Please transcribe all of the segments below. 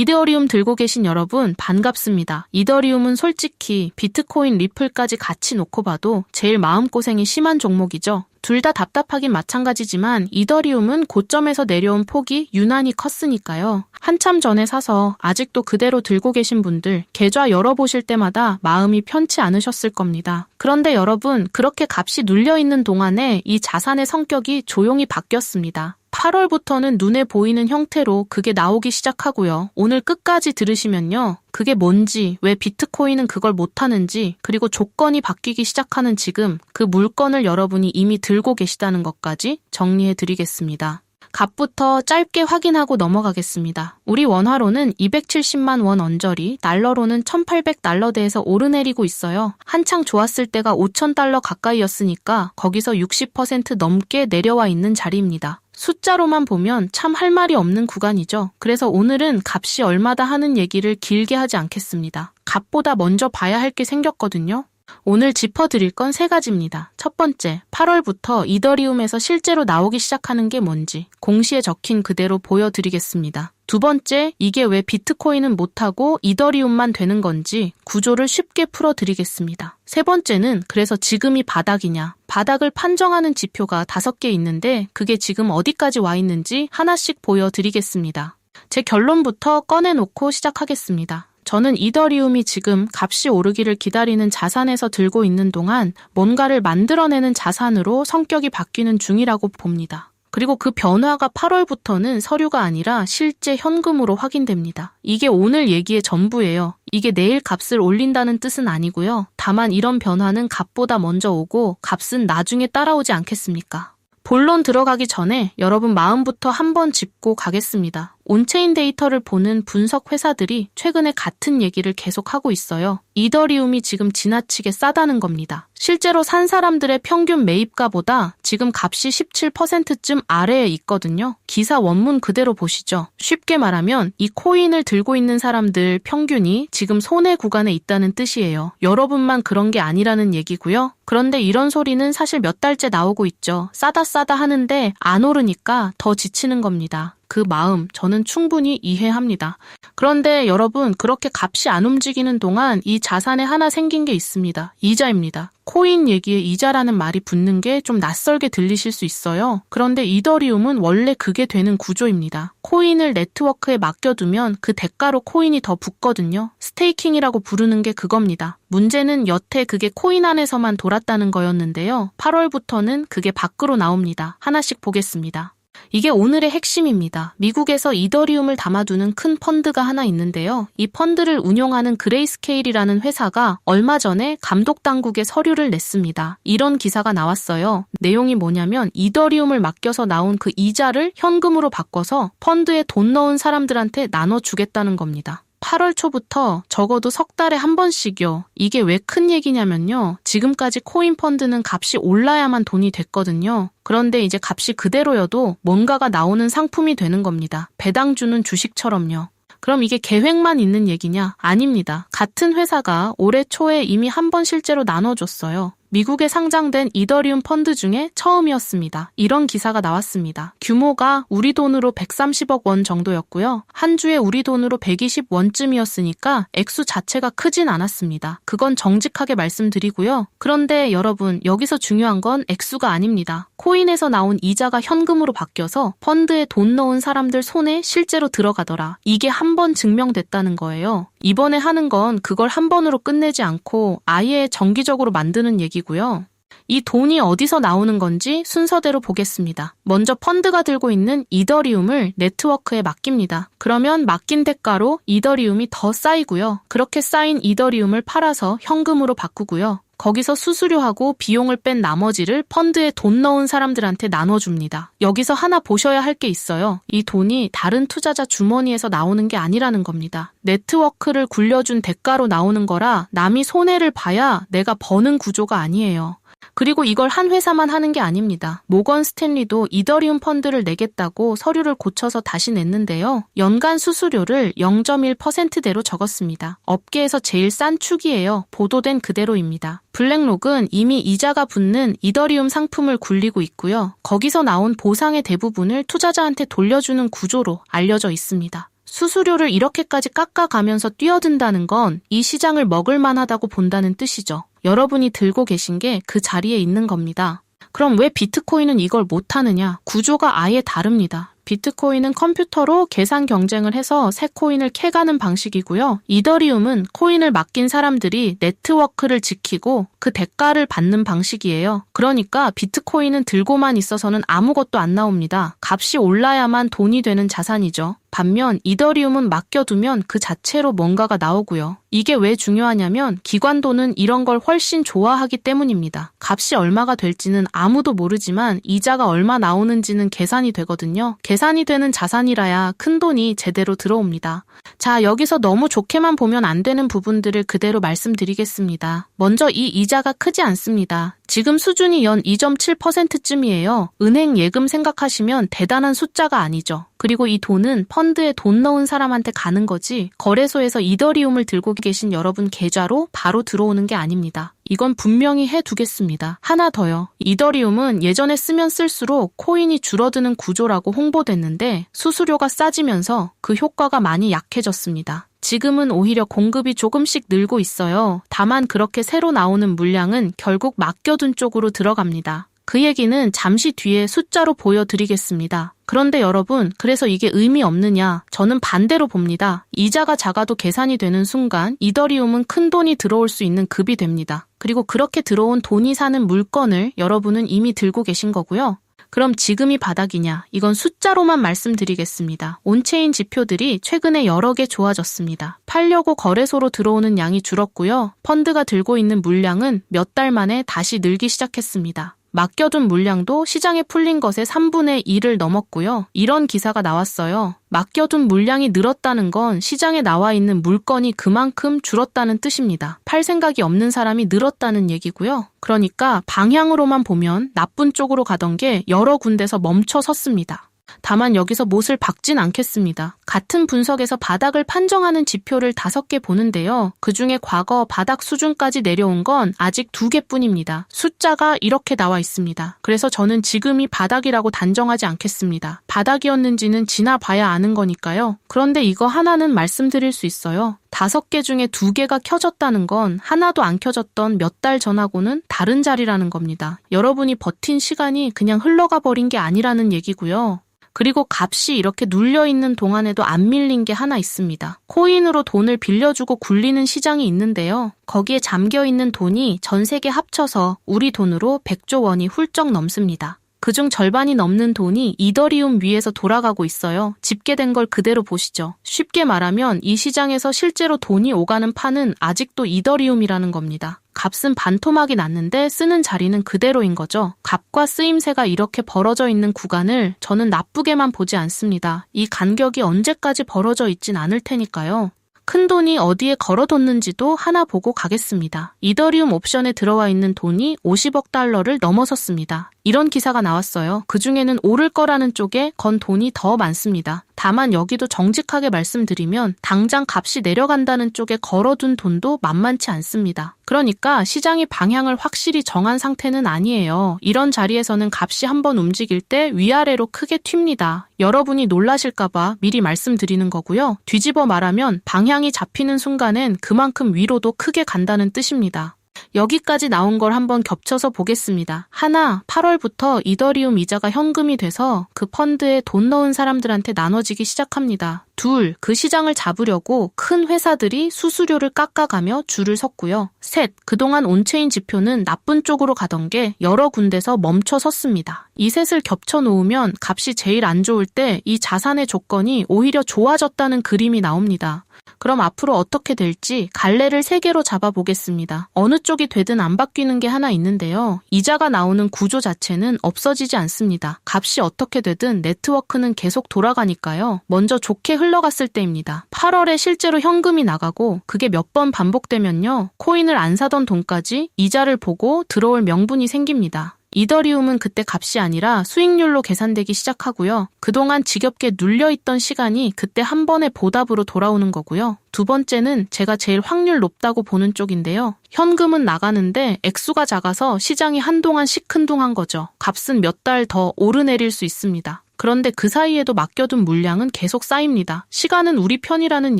이더리움 들고 계신 여러분 반갑습니다. 이더리움은 솔직히 비트코인, 리플까지 같이 놓고 봐도 제일 마음고생이 심한 종목이죠. 둘 다 답답하긴 마찬가지지만 이더리움은 고점에서 내려온 폭이 유난히 컸으니까요. 한참 전에 사서 아직도 그대로 들고 계신 분들 계좌 열어보실 때마다 마음이 편치 않으셨을 겁니다. 그런데 여러분, 그렇게 값이 눌려있는 동안에 이 자산의 성격이 조용히 바뀌었습니다. 8월부터는 눈에 보이는 형태로 그게 나오기 시작하고요. 오늘 끝까지 들으시면요. 그게 뭔지, 왜 비트코인은 그걸 못하는지, 그리고 조건이 바뀌기 시작하는 지금 그 물건을 여러분이 이미 들고 계시다는 것까지 정리해드리겠습니다. 값부터 짧게 확인하고 넘어가겠습니다. 우리 원화로는 270만 원 언저리, 달러로는 1800달러대에서 오르내리고 있어요. 한창 좋았을 때가 5000달러 가까이였으니까 거기서 60% 넘게 내려와 있는 자리입니다. 숫자로만 보면 참 할 말이 없는 구간이죠. 그래서 오늘은 값이 얼마다 하는 얘기를 길게 하지 않겠습니다. 값보다 먼저 봐야 할 게 생겼거든요. 오늘 짚어드릴 건 3가지입니다. 첫 번째, 8월부터 이더리움에서 실제로 나오기 시작하는 게 뭔지 공시에 적힌 그대로 보여드리겠습니다. 두 번째, 이게 왜 비트코인은 못하고 이더리움만 되는 건지 구조를 쉽게 풀어드리겠습니다. 세 번째는 그래서 지금이 바닥이냐, 바닥을 판정하는 지표가 5개 있는데 그게 지금 어디까지 와 있는지 하나씩 보여드리겠습니다. 제 결론부터 꺼내놓고 시작하겠습니다. 저는 이더리움이 지금 값이 오르기를 기다리는 자산에서 들고 있는 동안 뭔가를 만들어내는 자산으로 성격이 바뀌는 중이라고 봅니다. 그리고 그 변화가 8월부터는 서류가 아니라 실제 현금으로 확인됩니다. 이게 오늘 얘기의 전부예요. 이게 내일 값을 올린다는 뜻은 아니고요. 다만 이런 변화는 값보다 먼저 오고 값은 나중에 따라오지 않겠습니까? 본론 들어가기 전에 여러분 마음부터 한번 짚고 가겠습니다. 온체인 데이터를 보는 분석 회사들이 최근에 같은 얘기를 계속하고 있어요. 이더리움이 지금 지나치게 싸다는 겁니다. 실제로 산 사람들의 평균 매입가보다 지금 값이 17%쯤 아래에 있거든요. 기사 원문 그대로 보시죠. 쉽게 말하면 이 코인을 들고 있는 사람들 평균이 지금 손해 구간에 있다는 뜻이에요. 여러분만 그런 게 아니라는 얘기고요. 그런데 이런 소리는 사실 몇 달째 나오고 있죠. 싸다 하는데 안 오르니까 더 지치는 겁니다. 그 마음 저는 충분히 이해합니다. 그런데 여러분, 그렇게 값이 안 움직이는 동안 이 자산에 하나 생긴 게 있습니다. 이자입니다. 코인 얘기에 이자라는 말이 붙는 게 좀 낯설게 들리실 수 있어요. 그런데 이더리움은 원래 그게 되는 구조입니다. 코인을 네트워크에 맡겨두면 그 대가로 코인이 더 붙거든요. 스테이킹이라고 부르는 게 그겁니다. 문제는 여태 그게 코인 안에서만 돌았다는 거였는데요. 8월부터는 그게 밖으로 나옵니다. 하나씩 보겠습니다. 이게 오늘의 핵심입니다. 미국에서 이더리움을 담아두는 큰 펀드가 하나 있는데요. 이 펀드를 운용하는 그레이스케일이라는 회사가 얼마 전에 감독당국에 서류를 냈습니다. 이런 기사가 나왔어요. 내용이 뭐냐면 이더리움을 맡겨서 나온 그 이자를 현금으로 바꿔서 펀드에 돈 넣은 사람들한테 나눠주겠다는 겁니다. 8월 초부터 적어도 석 달에 한 번씩요. 이게 왜 큰 얘기냐면요. 지금까지 코인 펀드는 값이 올라야만 돈이 됐거든요. 그런데 이제 값이 그대로여도 뭔가가 나오는 상품이 되는 겁니다. 배당 주는 주식처럼요. 그럼 이게 계획만 있는 얘기냐? 아닙니다. 같은 회사가 올해 초에 이미 한 번 실제로 나눠줬어요. 미국에 상장된 이더리움 펀드 중에 처음이었습니다. 이런 기사가 나왔습니다. 규모가 우리 돈으로 130억 원 정도였고요. 한 주에 우리 돈으로 120원쯤이었으니까 액수 자체가 크진 않았습니다. 그건 정직하게 말씀드리고요. 그런데 여러분, 여기서 중요한 건 액수가 아닙니다. 코인에서 나온 이자가 현금으로 바뀌어서 펀드에 돈 넣은 사람들 손에 실제로 들어가더라. 이게 한 번 증명됐다는 거예요. 이번에 하는 건 그걸 한 번으로 끝내지 않고 아예 정기적으로 만드는 얘기고요. 이 돈이 어디서 나오는 건지 순서대로 보겠습니다. 먼저 펀드가 들고 있는 이더리움을 네트워크에 맡깁니다. 그러면 맡긴 대가로 이더리움이 더 쌓이고요. 그렇게 쌓인 이더리움을 팔아서 현금으로 바꾸고요. 거기서 수수료하고 비용을 뺀 나머지를 펀드에 돈 넣은 사람들한테 나눠줍니다. 여기서 하나 보셔야 할 게 있어요. 이 돈이 다른 투자자 주머니에서 나오는 게 아니라는 겁니다. 네트워크를 굴려준 대가로 나오는 거라 남이 손해를 봐야 내가 버는 구조가 아니에요. 그리고 이걸 한 회사만 하는 게 아닙니다. 모건 스탠리도 이더리움 펀드를 내겠다고 서류를 고쳐서 다시 냈는데요. 연간 수수료를 0.1%대로 적었습니다. 업계에서 제일 싼 축이에요. 보도된 그대로입니다. 블랙록은 이미 이자가 붙는 이더리움 상품을 굴리고 있고요. 거기서 나온 보상의 대부분을 투자자한테 돌려주는 구조로 알려져 있습니다. 수수료를 이렇게까지 깎아가면서 뛰어든다는 건 이 시장을 먹을 만하다고 본다는 뜻이죠. 여러분이 들고 계신 게 그 자리에 있는 겁니다. 그럼 왜 비트코인은 이걸 못하느냐? 구조가 아예 다릅니다. 비트코인은 컴퓨터로 계산 경쟁을 해서 새 코인을 캐가는 방식이고요. 이더리움은 코인을 맡긴 사람들이 네트워크를 지키고 그 대가를 받는 방식이에요. 그러니까 비트코인은 들고만 있어서는 아무것도 안 나옵니다. 값이 올라야만 돈이 되는 자산이죠. 반면 이더리움은 맡겨두면 그 자체로 뭔가가 나오고요. 이게 왜 중요하냐면 기관도는 이런 걸 훨씬 좋아하기 때문입니다. 값이 얼마가 될지는 아무도 모르지만 이자가 얼마 나오는지는 계산이 되거든요. 계산이 되는 자산이라야 큰 돈이 제대로 들어옵니다. 자, 여기서 너무 좋게만 보면 안 되는 부분들을 그대로 말씀드리겠습니다. 먼저 이 이자가 크지 않습니다. 지금 수준이 연 2.7%쯤이에요. 은행 예금 생각하시면 대단한 숫자가 아니죠. 그리고 이 돈은 펀드에 돈 넣은 사람한테 가는 거지 거래소에서 이더리움을 들고 계신 여러분 계좌로 바로 들어오는 게 아닙니다. 이건 분명히 해두겠습니다. 하나 더요. 이더리움은 예전에 쓰면 쓸수록 코인이 줄어드는 구조라고 홍보됐는데 수수료가 싸지면서 그 효과가 많이 약해졌습니다. 지금은 오히려 공급이 조금씩 늘고 있어요. 다만 그렇게 새로 나오는 물량은 결국 맡겨둔 쪽으로 들어갑니다. 그 얘기는 잠시 뒤에 숫자로 보여드리겠습니다. 그런데 여러분, 그래서 이게 의미 없느냐? 저는 반대로 봅니다. 이자가 작아도 계산이 되는 순간 이더리움은 큰 돈이 들어올 수 있는 급이 됩니다. 그리고 그렇게 들어온 돈이 사는 물건을 여러분은 이미 들고 계신 거고요. 그럼 지금이 바닥이냐? 이건 숫자로만 말씀드리겠습니다. 온체인 지표들이 최근에 여러 개 좋아졌습니다. 팔려고 거래소로 들어오는 양이 줄었고요. 펀드가 들고 있는 물량은 몇 달 만에 다시 늘기 시작했습니다. 맡겨둔 물량도 시장에 풀린 것의 3분의 1을 넘었고요. 이런 기사가 나왔어요. 맡겨둔 물량이 늘었다는 건 시장에 나와 있는 물건이 그만큼 줄었다는 뜻입니다. 팔 생각이 없는 사람이 늘었다는 얘기고요. 그러니까 방향으로만 보면 나쁜 쪽으로 가던 게 여러 군데서 멈춰 섰습니다. 다만 여기서 못을 박진 않겠습니다. 같은 분석에서 바닥을 판정하는 지표를 5개 보는데요. 그중에 과거 바닥 수준까지 내려온 건 아직 2개뿐입니다. 숫자가 이렇게 나와 있습니다. 그래서 저는 지금이 바닥이라고 단정하지 않겠습니다. 바닥이었는지는 지나봐야 아는 거니까요. 그런데 이거 하나는 말씀드릴 수 있어요. 5개 중에 2개가 켜졌다는 건 하나도 안 켜졌던 몇 달 전하고는 다른 자리라는 겁니다. 여러분이 버틴 시간이 그냥 흘러가 버린 게 아니라는 얘기고요. 그리고 값이 이렇게 눌려있는 동안에도 안 밀린 게 하나 있습니다. 코인으로 돈을 빌려주고 굴리는 시장이 있는데요. 거기에 잠겨있는 돈이 전 세계 합쳐서 우리 돈으로 100조 원이 훌쩍 넘습니다. 그중 절반이 넘는 돈이 이더리움 위에서 돌아가고 있어요. 집계된 걸 그대로 보시죠. 쉽게 말하면 이 시장에서 실제로 돈이 오가는 판은 아직도 이더리움이라는 겁니다. 값은 반토막이 났는데 쓰는 자리는 그대로인 거죠. 값과 쓰임새가 이렇게 벌어져 있는 구간을 저는 나쁘게만 보지 않습니다. 이 간격이 언제까지 벌어져 있진 않을 테니까요. 큰 돈이 어디에 걸어뒀는지도 하나 보고 가겠습니다. 이더리움 옵션에 들어와 있는 돈이 50억 달러를 넘어섰습니다. 이런 기사가 나왔어요. 그중에는 오를 거라는 쪽에 건 돈이 더 많습니다. 다만 여기도 정직하게 말씀드리면 당장 값이 내려간다는 쪽에 걸어둔 돈도 만만치 않습니다. 그러니까 시장이 방향을 확실히 정한 상태는 아니에요. 이런 자리에서는 값이 한번 움직일 때 위아래로 크게 튑니다. 여러분이 놀라실까봐 미리 말씀드리는 거고요. 뒤집어 말하면 방향이 잡히는 순간엔 그만큼 위로도 크게 간다는 뜻입니다. 여기까지 나온 걸 한번 겹쳐서 보겠습니다. 하나, 8월부터 이더리움 이자가 현금이 돼서 그 펀드에 돈 넣은 사람들한테 나눠지기 시작합니다. 둘, 그 시장을 잡으려고 큰 회사들이 수수료를 깎아가며 줄을 섰고요. 셋, 그동안 온체인 지표는 나쁜 쪽으로 가던 게 여러 군데서 멈춰 섰습니다. 이 셋을 겹쳐 놓으면 값이 제일 안 좋을 때 이 자산의 조건이 오히려 좋아졌다는 그림이 나옵니다. 그럼 앞으로 어떻게 될지 갈래를 3개로 잡아보겠습니다. 어느 쪽이 되든 안 바뀌는 게 하나 있는데요. 이자가 나오는 구조 자체는 없어지지 않습니다. 값이 어떻게 되든 네트워크는 계속 돌아가니까요. 먼저 좋게 흘러갔을 때입니다. 8월에 실제로 현금이 나가고 그게 몇 번 반복되면요. 코인을 안 사던 돈까지 이자를 보고 들어올 명분이 생깁니다. 이더리움은 그때 값이 아니라 수익률로 계산되기 시작하고요. 그동안 지겹게 눌려있던 시간이 그때 한 번의 보답으로 돌아오는 거고요. 두 번째는 제가 제일 확률 높다고 보는 쪽인데요. 현금은 나가는데 액수가 작아서 시장이 한동안 시큰둥한 거죠. 값은 몇 달 더 오르내릴 수 있습니다. 그런데 그 사이에도 맡겨둔 물량은 계속 쌓입니다. 시간은 우리 편이라는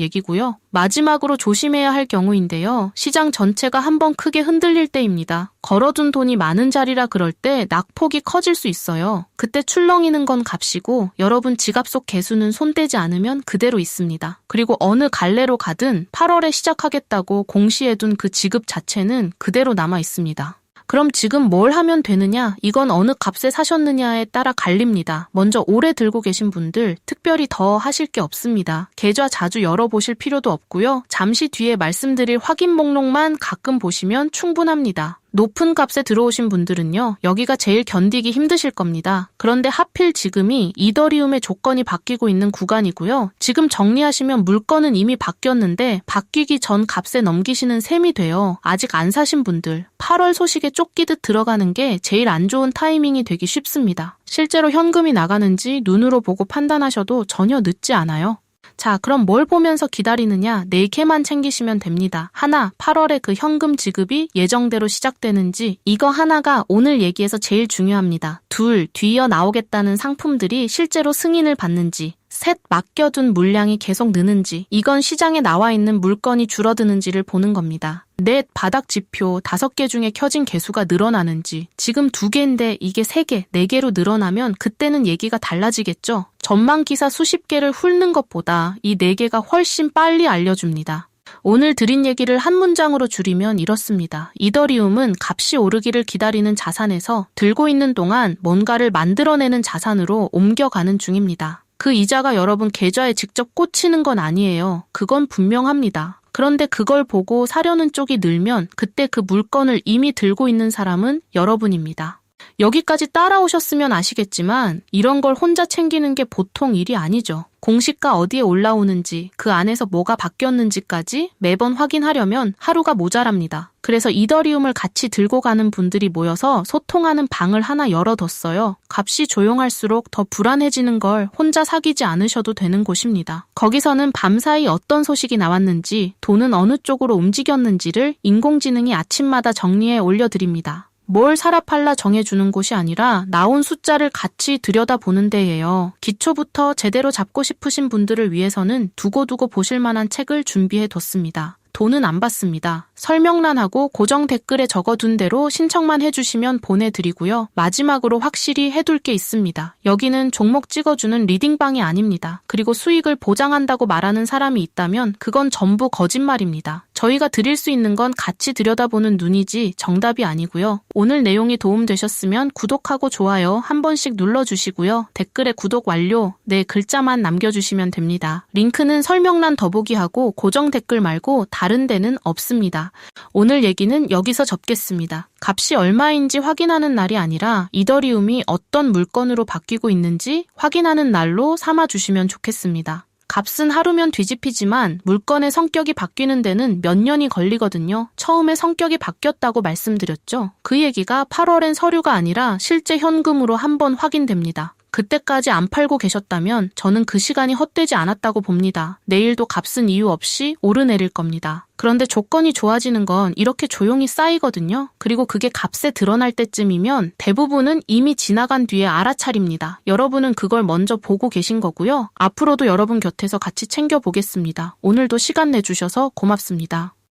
얘기고요. 마지막으로 조심해야 할 경우인데요. 시장 전체가 한번 크게 흔들릴 때입니다. 걸어둔 돈이 많은 자리라 그럴 때 낙폭이 커질 수 있어요. 그때 출렁이는 건 값이고 여러분 지갑 속 개수는 손대지 않으면 그대로 있습니다. 그리고 어느 갈래로 가든 8월에 시작하겠다고 공시해둔 그 지급 자체는 그대로 남아 있습니다. 그럼 지금 뭘 하면 되느냐? 이건 어느 값에 사셨느냐에 따라 갈립니다. 먼저 오래 들고 계신 분들 특별히 더 하실 게 없습니다. 계좌 자주 열어보실 필요도 없고요. 잠시 뒤에 말씀드릴 확인 목록만 가끔 보시면 충분합니다. 높은 값에 들어오신 분들은요, 여기가 제일 견디기 힘드실 겁니다. 그런데 하필 지금이 이더리움의 조건이 바뀌고 있는 구간이고요. 지금 정리하시면 물건은 이미 바뀌었는데 바뀌기 전 값에 넘기시는 셈이 돼요. 아직 안 사신 분들, 8월 소식에 쫓기듯 들어가는 게 제일 안 좋은 타이밍이 되기 쉽습니다. 실제로 현금이 나가는지 눈으로 보고 판단하셔도 전혀 늦지 않아요. 자, 그럼 뭘 보면서 기다리느냐? 4개만 챙기시면 됩니다. 하나, 8월에 그 현금 지급이 예정대로 시작되는지, 이거 하나가 오늘 얘기에서 제일 중요합니다. 둘, 뒤이어 나오겠다는 상품들이 실제로 승인을 받는지, 셋, 맡겨둔 물량이 계속 느는지, 이건 시장에 나와 있는 물건이 줄어드는지를 보는 겁니다. 넷, 바닥 지표 5개 중에 켜진 개수가 늘어나는지, 지금 2개인데 이게 3개, 4개로 늘어나면 그때는 얘기가 달라지겠죠. 전망 기사 수십 개를 훑는 것보다 이 4개가 훨씬 빨리 알려줍니다. 오늘 드린 얘기를 한 문장으로 줄이면 이렇습니다. 이더리움은 값이 오르기를 기다리는 자산에서 들고 있는 동안 뭔가를 만들어내는 자산으로 옮겨가는 중입니다. 그 이자가 여러분 계좌에 직접 꽂히는 건 아니에요. 그건 분명합니다. 그런데 그걸 보고 사려는 쪽이 늘면 그때 그 물건을 이미 들고 있는 사람은 여러분입니다. 여기까지 따라오셨으면 아시겠지만 이런 걸 혼자 챙기는 게 보통 일이 아니죠. 공시가 어디에 올라오는지, 그 안에서 뭐가 바뀌었는지까지 매번 확인하려면 하루가 모자랍니다. 그래서 이더리움을 같이 들고 가는 분들이 모여서 소통하는 방을 하나 열어뒀어요. 값이 조용할수록 더 불안해지는 걸 혼자 사귀지 않으셔도 되는 곳입니다. 거기서는 밤사이 어떤 소식이 나왔는지, 돈은 어느 쪽으로 움직였는지를 인공지능이 아침마다 정리해 올려드립니다. 뭘 사라 팔라 정해주는 곳이 아니라 나온 숫자를 같이 들여다보는 데예요. 기초부터 제대로 잡고 싶으신 분들을 위해서는 두고두고 보실 만한 책을 준비해뒀습니다. 돈은 안 받습니다. 설명란하고 고정 댓글에 적어둔 대로 신청만 해주시면 보내드리고요. 마지막으로 확실히 해둘 게 있습니다. 여기는 종목 찍어주는 리딩방이 아닙니다. 그리고 수익을 보장한다고 말하는 사람이 있다면 그건 전부 거짓말입니다. 저희가 드릴 수 있는 건 같이 들여다보는 눈이지 정답이 아니고요. 오늘 내용이 도움되셨으면 구독하고 좋아요 한 번씩 눌러주시고요. 댓글에 구독 완료, 네 글자만 남겨주시면 됩니다. 링크는 설명란 더보기하고 고정 댓글 말고 다른 데는 없습니다. 오늘 얘기는 여기서 접겠습니다. 값이 얼마인지 확인하는 날이 아니라 이더리움이 어떤 물건으로 바뀌고 있는지 확인하는 날로 삼아주시면 좋겠습니다. 값은 하루면 뒤집히지만 물건의 성격이 바뀌는 데는 몇 년이 걸리거든요. 처음에 성격이 바뀌었다고 말씀드렸죠. 그 얘기가 8월엔 서류가 아니라 실제 현금으로 한번 확인됩니다. 그때까지 안 팔고 계셨다면 저는 그 시간이 헛되지 않았다고 봅니다. 내일도 값은 이유 없이 오르내릴 겁니다. 그런데 조건이 좋아지는 건 이렇게 조용히 쌓이거든요. 그리고 그게 값에 드러날 때쯤이면 대부분은 이미 지나간 뒤에 알아차립니다. 여러분은 그걸 먼저 보고 계신 거고요. 앞으로도 여러분 곁에서 같이 챙겨보겠습니다. 오늘도 시간 내주셔서 고맙습니다.